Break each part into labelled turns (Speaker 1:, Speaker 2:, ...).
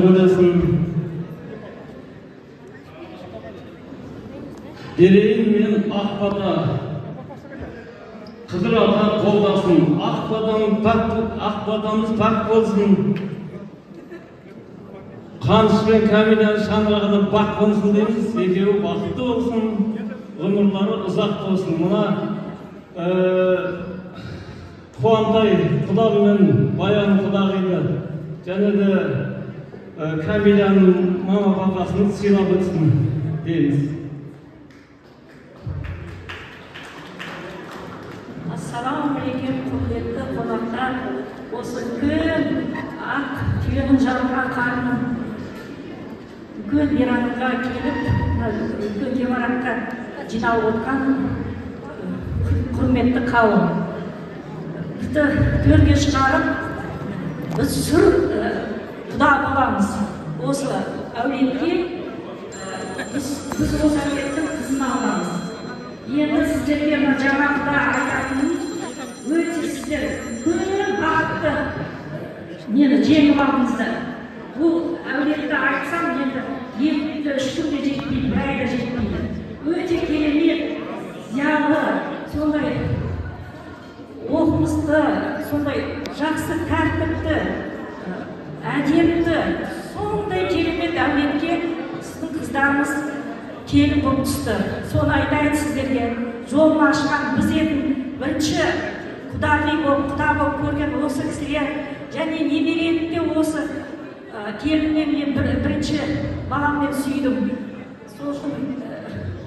Speaker 1: Böylesin. Dereyim men Akbada, Kıdır Ağa koldaсын, Akbadamız pak bolsun. Қаныш пен Камиляның шаңырағына бақ болсын дейміз. Екеуі бақытты болсын, өмірлері ұзақ болсын. Мына Қуантай құдағы мен Баян құдағилы және де Камиляның мама папасын сыйлап өтсін дейміз.
Speaker 2: Ассалаумағалейкум, құрметті қонақтар. Осы үлкен ақ түйенің жарылған қарның үлкен мейрамға келіп, үлкен ғимаратқа жиналып отқан құрметті қауым. Бізді төрге шығарып, біз сүр құда боламыз. Осы әулетке біз осы әулеттің қызын аламыз. Енді сіздерге жаңағыда айтатыным, өте сіздер көп бақытты мені жеңіп алдыңыздар. Бұл әулетті айтсам, енді 2 күнде 3 күнде жетпейді, бір айда жетпейді. Өте керемет, зиялы, сондай оқымысты, сондай жақсы тәртіпті, әдемді, сондай керемет әулетке сіздің қыздарымыз келіп болып түсті. Соны айтайын сіздерге, жолын ашқан біз едім бірінші құда болып көрген осы кісіге, және немеремді де осы келіннен мен бірінші баламмен сүйдім. Сол үшін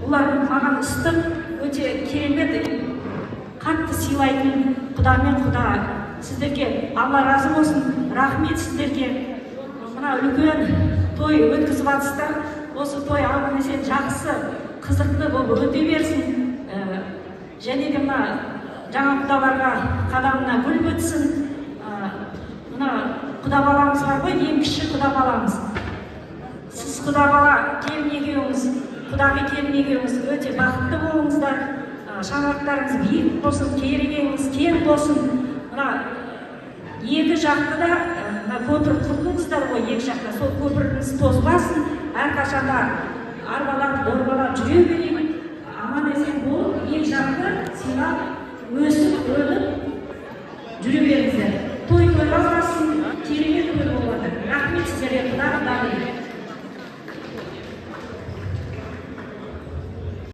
Speaker 2: олар маған ыстық, өте керемет, қатты сыйлайтын құда мен құда. Сіздерге Алла разы болсын, рахмет сіздерге. Мына үлкен той өткізіп жатсыздар. Осы той аман-есен жақсы, қызықты болып өте берсін. Және де мына жаңа құдаларға қадамына гүл өтсін. Мына құда баламыз бар ғой, ең кіші құда баламыз. Сіз құда бала келін екеуіңіз, құдағи келін екеуіңіз өте бақытты болыңыздар. Шаңырақтарыңыз биік болсын, керегеңіз кең болсын. Мына екі жақты да көпір құрдыңыздар ғой, екі жақта. Сол көпіріңіз тозбасын. Әрқашанда арбалап, дорбалап жүре берейін. Аман-есен болып, екі жақты сыйлап өсіп